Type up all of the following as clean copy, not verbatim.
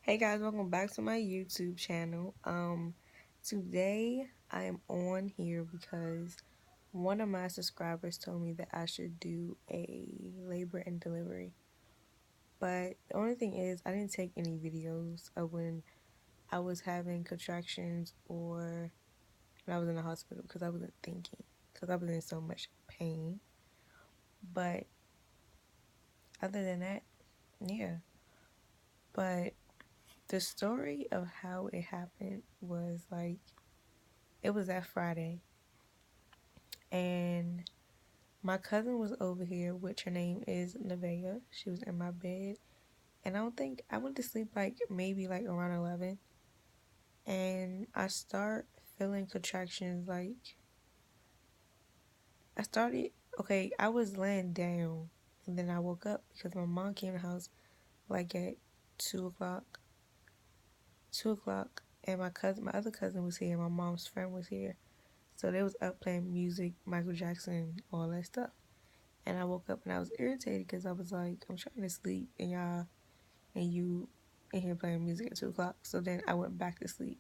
Hey guys, welcome back to my YouTube channel. Today I am on here because one of my subscribers told me that I should do a labor and delivery. But the only thing is I didn't take any videos of when I was having contractions or when I was in the hospital because I wasn't thinking because I was in so much pain. But other than that, yeah. But the story of how it happened was like it was that Friday, and my cousin was over here, which her name is Nevaeh. She was in my bed, and I don't think I went to sleep like maybe like around 11, and I start feeling contractions. Like I started, okay, I was laying down, and then I woke up because my mom came in the house like at 2 o'clock, 2 o'clock, and my other cousin was here, my mom's friend was here, so they was up playing music, Michael Jackson, all that stuff. And I woke up and I was irritated because I was like, I'm trying to sleep and you in here playing music at 2 o'clock. So then I went back to sleep.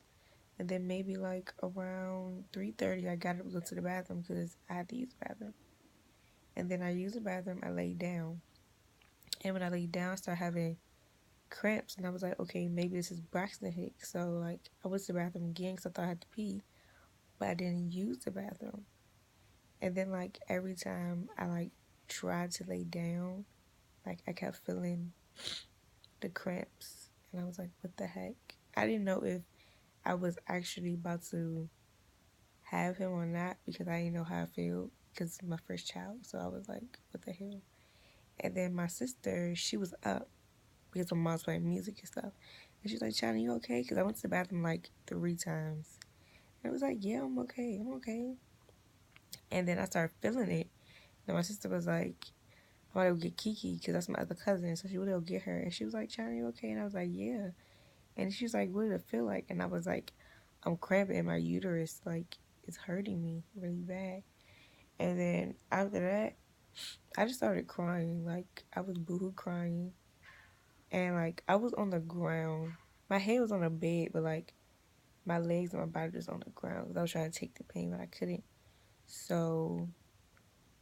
And then maybe like around 3:30, I got up to go to the bathroom because I had to use the bathroom. And then I used the bathroom, I laid down. And when I laid down, I started having cramps. And I was like, okay, maybe this is Braxton Hicks. So like I went to the bathroom again because I thought I had to pee. But I didn't use the bathroom. And then like every time I like tried to lay down, like I kept feeling the cramps, and I was like, what the heck? I didn't know if I was actually about to have him or not because I didn't know how I feel because it's my first child. So I was like, what the hell? And then my sister, she was up because my mom's playing music and stuff. And she's like, China, you okay? Because I went to the bathroom like 3 times. And I was like, yeah, I'm okay. I'm okay. And then I started feeling it. And my sister was like, I want to go get Kiki because that's my other cousin. So she would go get her. And she was like, China, you okay? And I was like, yeah. And she's like, what did it feel like? And I was like, I'm cramping in my uterus. Like, it's hurting me really bad. And then after that, I just started crying. Like, I was boohoo crying. And, like, I was on the ground. My head was on the bed, but, like, my legs and my body was on the ground because I was trying to take the pain, but I couldn't. So,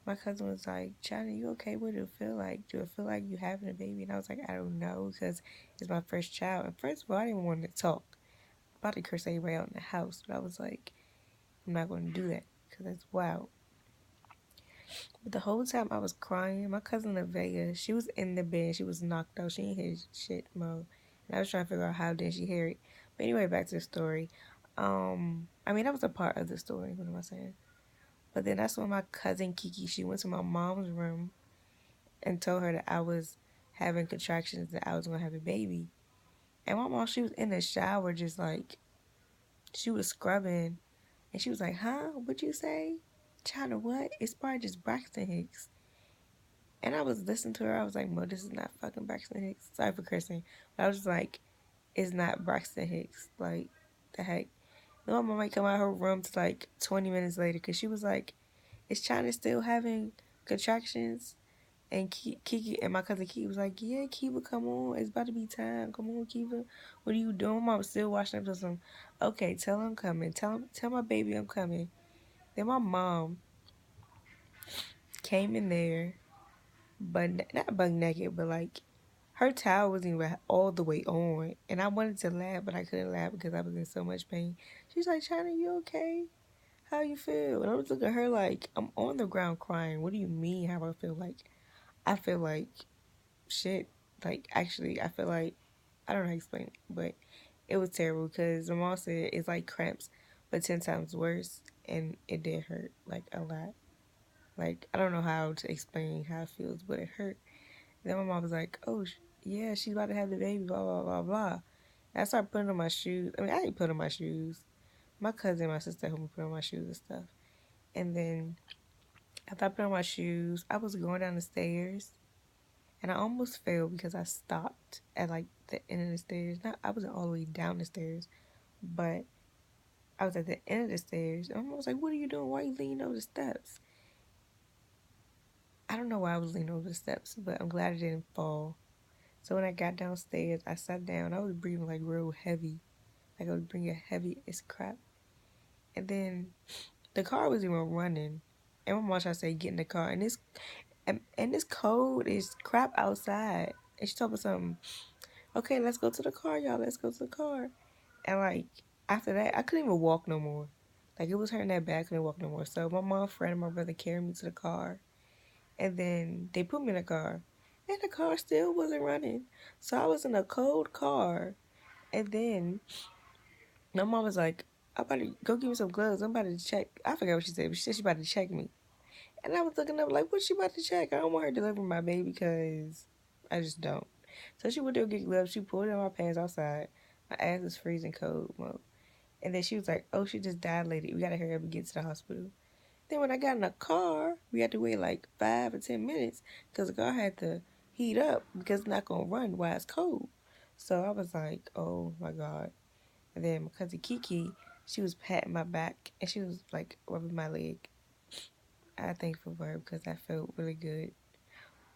my cousin was like, China, you okay? What do it feel like? Do it feel like you having a baby? And I was like, I don't know because it's my first child. And first of all, I didn't want to talk. About to curse everybody out in the house, but I was like, I'm not going to do that because that's wild. But the whole time I was crying, my cousin in Vegas, she was in the bed. She was knocked out. She didn't hear shit, Mo. And I was trying to figure out how did she hear it. But anyway, back to the story. I mean, that was a part of the story. What am I saying? But then that's when my cousin Kiki, she went to my mom's room and told her that I was having contractions, that I was going to have a baby. And my mom, she was in the shower just like, she was scrubbing. And she was like, huh? What'd you say? China, what? It's probably just Braxton Hicks. And I was listening to her. I was like, Mo, this is not fucking Braxton Hicks. Sorry for cursing. But I was just like, it's not Braxton Hicks. Like, the heck? Then my mom might come out of her room to like 20 minutes later because she was like, is China still having contractions? And Kiki and my cousin Kiki was like, yeah, Kiva, come on. It's about to be time. Come on, Kiva. What are you doing? My mom was still watching up to some, okay, tell him I'm coming. Tell my baby I'm coming. Then my mom came in there, but not bug naked, but like her towel wasn't even all the way on. And I wanted to laugh, but I couldn't laugh because I was in so much pain. She's like, China, you okay? How you feel? And I was looking at her like, I'm on the ground crying. What do you mean how I feel? Like, I feel like shit. Like, actually, I feel like, I don't know how to explain it, but it was terrible because my mom said it's like cramps, but 10 times worse. And it did hurt, like, a lot. Like, I don't know how to explain how it feels, but it hurt. And then my mom was like, oh, yeah, she's about to have the baby, blah, blah, blah, blah. And I started putting on my shoes. I mean, I didn't put on my shoes. My cousin and my sister helped me put on my shoes and stuff. And then after I put on my shoes, I was going down the stairs. And I almost fell because I stopped at, like, the end of the stairs. Not, I wasn't all the way down the stairs, but I was at the end of the stairs. And my mom was like, what are you doing? Why are you leaning over the steps? I don't know why I was leaning over the steps, but I'm glad I didn't fall. So when I got downstairs, I sat down. I was breathing like real heavy. Like I was breathing heavy as crap. And then the car was even running. And my mom tried to say, get in the car. And this cold is crap outside. And she told me something. Okay, let's go to the car, y'all. Let's go to the car. And like after that, I couldn't even walk no more. Like it was hurting that bad, I couldn't walk no more. So my mom, friend, and my brother carried me to the car. And then they put me in the car. And the car still wasn't running. So I was in a cold car. And then my mom was like, I'm about to go give me some gloves. I'm about to check. I forgot what she said, but she said she about to check me. And I was looking up like, what's she about to check? I don't want her delivering my baby because I just don't. So she went to go get gloves. She pulled down my pants outside. My ass was freezing cold, Mo. And then she was like, oh, she just dilated. We got to hurry up and get to the hospital. Then when I got in the car, we had to wait like 5 or 10 minutes because the car had to heat up because it's not going to run while it's cold. So I was like, oh my God. And then my cousin Kiki, she was patting my back and she was like rubbing my leg. I thankful for her because I felt really good.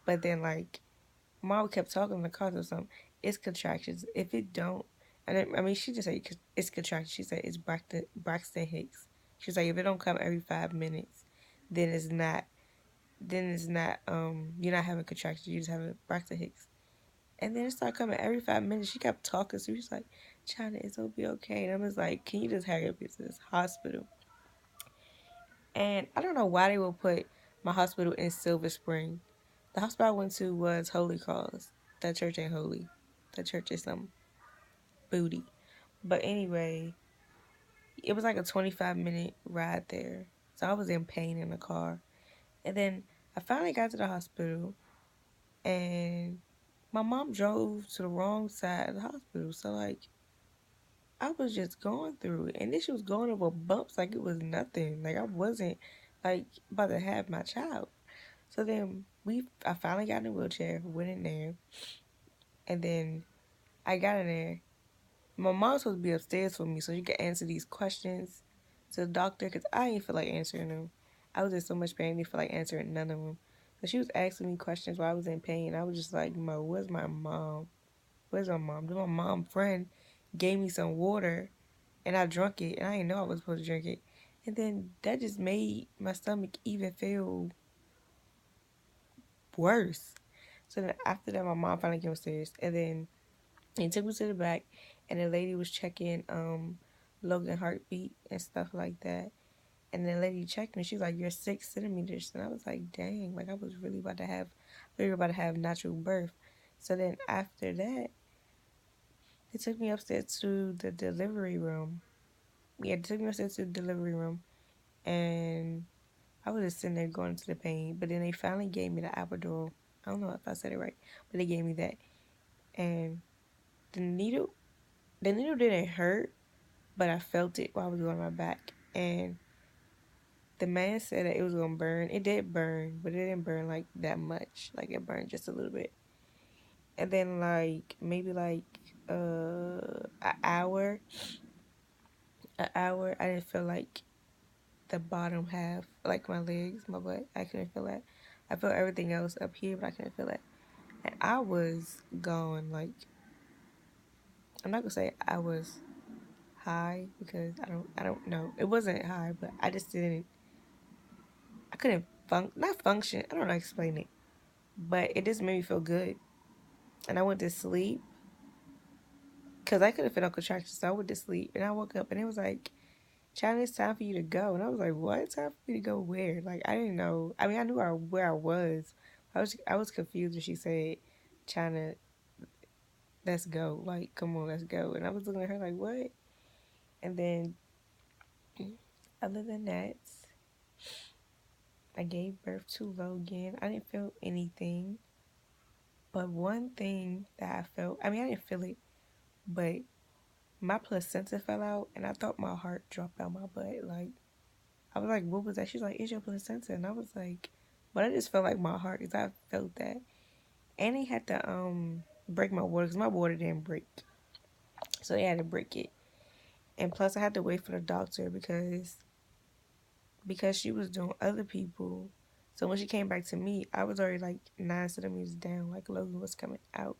But then like mom kept talking in the car or something. It's contractions. If it don't, I mean, she just said it's contractions. She said it's Braxton Hicks. She was like, if it don't come every 5 minutes, then it's not. Then it's not. You're not having contractions. You just having Braxton Hicks. And then it started coming every 5 minutes. She kept talking. So she was like, China, it's gonna be okay. And I was like, can you just hurry up to this hospital? And I don't know why they would put my hospital in Silver Spring. The hospital I went to was Holy Cross. That church ain't holy. That church is some booty. But anyway, it was like a 25-minute ride there. So I was in pain in the car. And then I finally got to the hospital and my mom drove to the wrong side of the hospital. So like I was just going through it. And then she was going over bumps like it was nothing. Like I wasn't like about to have my child. So then I finally got in a wheelchair, went in there, and then I got in there. My mom's supposed to be upstairs for me so she could answer these questions to the doctor because I didn't feel like answering them. I was in so much pain, I didn't feel like answering none of them. So she was asking me questions while I was in pain. I was just like, Mo, where's my mom? Where's my mom? Then my mom friend gave me some water and I drank it and I didn't know I was supposed to drink it. And then that just made my stomach even feel worse. So then after that, my mom finally came upstairs, and then they took me to the back, and the lady was checking Logan heartbeat and stuff like that. And the lady checked me. She was like, "You're 6 centimeters," and I was like, "Dang!" Like I was really about to have natural birth. So then after that, they took me upstairs to the delivery room. Yeah, they took me upstairs to the delivery room, and I was just sitting there going through the pain. But then they finally gave me the epidural. I don't know if I said it right, but they gave me that. And the needle didn't hurt, but I felt it while I was on my back. And the man said that it was gonna burn. It did burn, but it didn't burn like that much. Like it burned just a little bit. And then like maybe like an hour, I didn't feel like the bottom half, like my legs, my butt. I couldn't feel that. I felt everything else up here, but I couldn't feel that. And I was gone. Like I'm not gonna say I was high because I don't know. It wasn't high, but I couldn't not function. I don't know how to explain it. But it just made me feel good. And I went to sleep because I couldn't feel no contractions. So I went to sleep and I woke up and it was like, China, it's time for you to go. And I was like, what? Time for me to go where? Like I didn't know. I mean, I knew where I was. I was confused when she said, China, let's go. Like, come on, let's go. And I was looking at her like, what? And then other than that, I gave birth to Logan. I didn't feel anything. But one thing that I felt, I mean, I didn't feel it, but my placenta fell out and I thought my heart dropped out my butt. Like, I was like, what was that? She's like, it's your placenta. And I was like, but I just felt like my heart because I felt that. And they had to break my water because my water didn't break. So they had to break it. And plus I had to wait for the doctor because she was doing other people. So when she came back to me, I was already like 9 centimeters down, like Logan was coming out.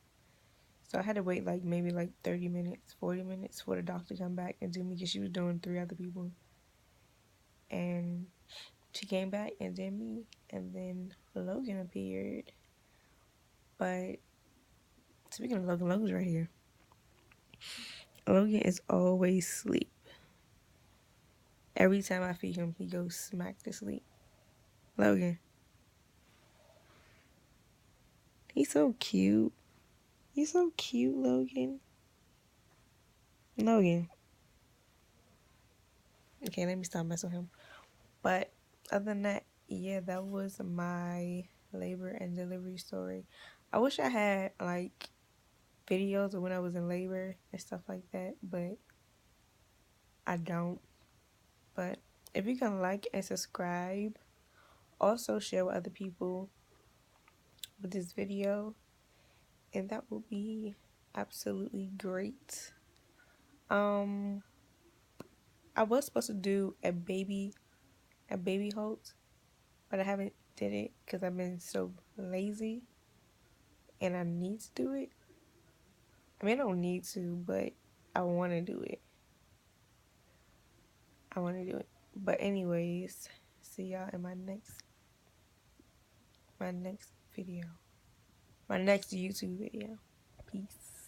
So I had to wait like maybe like 30 minutes, 40 minutes for the doctor to come back and do me because she was doing 3 other people. And she came back and did me. And then Logan appeared. But speaking of Logan, Logan's right here. Logan is always asleep. Every time I feed him, he goes smack to sleep. Logan. He's so cute. He's so cute, Logan. Logan. Okay, let me stop messing with him. But other than that, yeah, that was my labor and delivery story. I wish I had like videos of when I was in labor and stuff like that, but I don't. But if you can like and subscribe, also share with other people with this video, and that will be absolutely great. Um, I was supposed to do a baby halt, but I haven't did it because I've been so lazy, and I need to do it. I mean, I don't need to, but I want to do it. I want to do it. But anyways, see y'all in my next video, my next YouTube video. Peace.